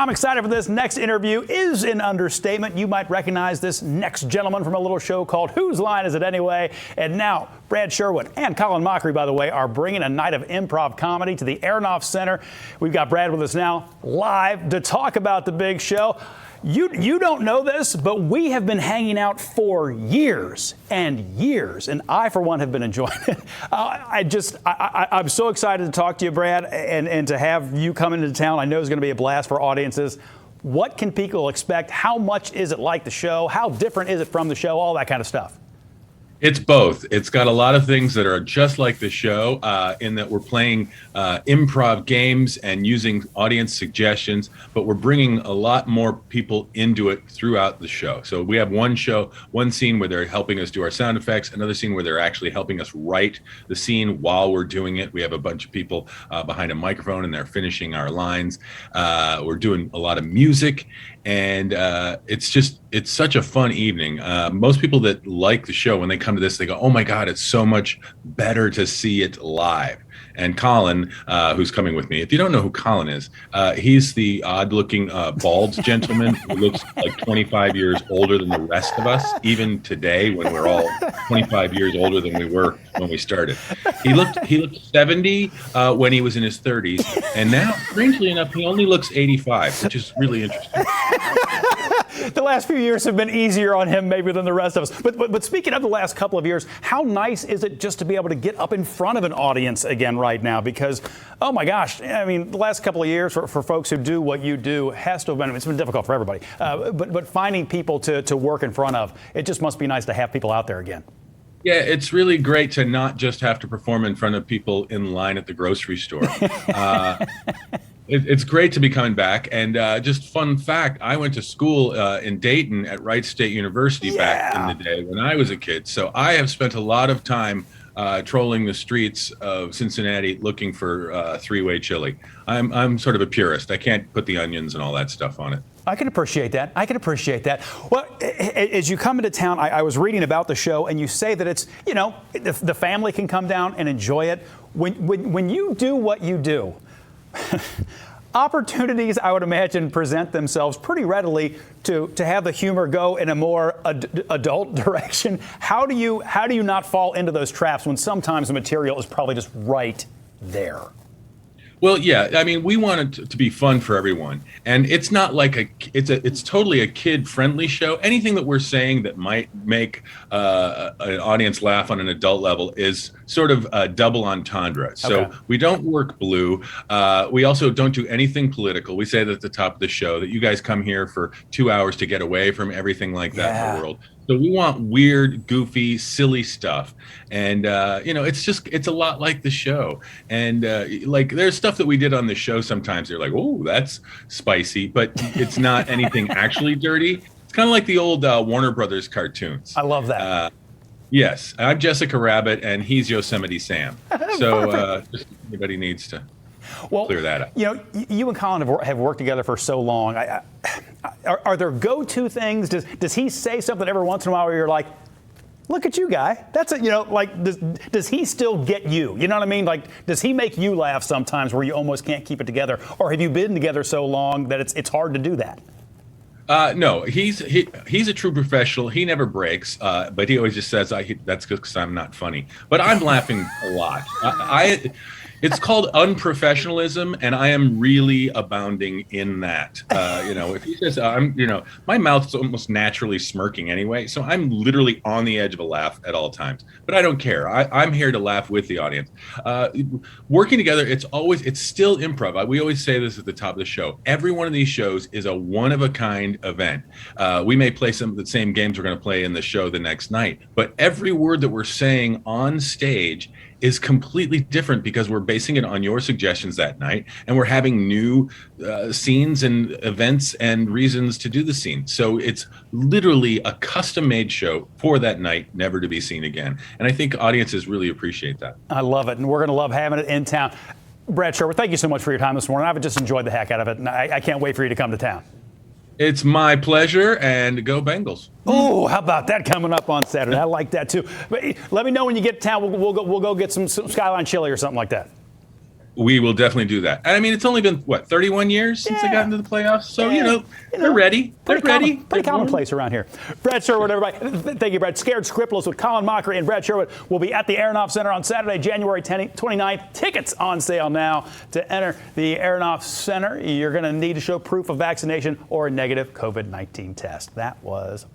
I'm excited for this next interview. Is an understatement. You might recognize this next gentleman from a little show called Whose Line Is It Anyway? And now Brad Sherwood and Colin Mockery, by the way, are bringing a night of improv comedy to the Aronoff Center. We've got Brad with us now live to talk about the big show. You don't know this, but we have been hanging out for years and years, and I, for one, have been enjoying it. I'm so excited to talk to you, Brad, and to have you come into town. I know it's going to be a blast for audiences. What can people expect? How much is it like the show? How different is it from the show? All that kind of stuff. It's both. It's got a lot of things that are just like the show in that we're playing improv games and using audience suggestions, but we're bringing a lot more people into it throughout the show. So we have one scene where they're helping us do our sound effects, another scene where they're actually helping us write the scene while we're doing it. We have a bunch of people behind a microphone and they're finishing our lines. We're doing a lot of music, and it's such a fun evening. Most people that like the show, when they come to this, they go, oh my God, it's so much better to see it live. And Colin, who's coming with me, if you don't know who Colin is, he's the odd-looking bald gentleman who looks like 25 years older than the rest of us, even today when we're all 25 years older than we were when we started. He looked 70 when he was in his 30s, and now, strangely enough, he only looks 85, which is really interesting. The last few years have been easier on him maybe than the rest of us. But speaking of the last couple of years, how nice is it just to be able to get up in front of an audience again right now? Because, oh my gosh, I mean, the last couple of years for folks who do what you do has to have been, it's been difficult for everybody. But finding people to work in front of, it just must be nice to have people out there again. Yeah, it's really great to not just have to perform in front of people in line at the grocery store. It's great to be coming back. And just fun fact, I went to school in Dayton at Wright State University back in the day when I was a kid. So I have spent a lot of time trolling the streets of Cincinnati looking for three-way chili. I'm sort of a purist. I can't put the onions and all that stuff on it. I can appreciate that. Well, as you come into town, I was reading about the show, and you say that it's, you know, the family can come down and enjoy it. When you do what you do, opportunities, I would imagine, present themselves pretty readily to have the humor go in a more adult direction. How do you not fall into those traps when sometimes the material is probably just right there? Well, yeah, I mean, we want it to be fun for everyone, and it's not like it's totally a kid-friendly show. Anything that we're saying that might make an audience laugh on an adult level is sort of a double entendre. So we don't work blue. We also don't do anything political. We say that at the top of the show that you guys come here for 2 hours to get away from everything like that in the world. So we want weird, goofy, silly stuff. And, you know, it's a lot like the show. And like there's stuff that we did on the show sometimes. They're like, oh, that's spicy, but it's not anything actually dirty. It's kind of like the old Warner Brothers cartoons. I love that. Yes, I'm Jessica Rabbit and he's Yosemite Sam. So just anybody needs to clear that up. You know, you and Colin have worked together for so long. Are there go-to things? Does he say something every once in a while where you're like, look at you, guy? That's it. You know, like, does he still get you? You know what I mean? Like, does he make you laugh sometimes where you almost can't keep it together? Or have you been together so long that it's hard to do that? No, he's a true professional. He never breaks, but he always just says, that's because I'm not funny. But I'm laughing a lot. It's called unprofessionalism, and I am really abounding in that. You know, if he says, my mouth's almost naturally smirking anyway, so I'm literally on the edge of a laugh at all times. But I don't care. I'm here to laugh with the audience. Working together, it's still improv. We always say this at the top of the show. Every one of these shows is a one-of-a-kind event. We may play some of the same games we're going to play in the show the next night, but every word that we're saying on stage is completely different because we're basing it on your suggestions that night, and we're having new scenes and events and reasons to do the scene. So it's literally a custom-made show for that night, never to be seen again. And I think audiences really appreciate that. I love it, and we're going to love having it in town. Brad Sherwood, thank you so much for your time this morning. I've just enjoyed the heck out of it, and I can't wait for you to come to town. It's my pleasure, and go Bengals. Oh, how about that coming up on Saturday? I like that too. But let me know when you get to town. We'll go get some Skyline chili or something like that. We will definitely do that. And I mean, it's only been, what, 31 years since they got into the playoffs? So, they're ready. They're ready. Pretty commonplace around here. Brad Sherwood, everybody. Thank you, Brad. Scared Scriptless with Colin Mockery and Brad Sherwood will be at the Aronoff Center on Saturday, January 29th. Tickets on sale now to enter the Aronoff Center. You're going to need to show proof of vaccination or a negative COVID-19 test. That was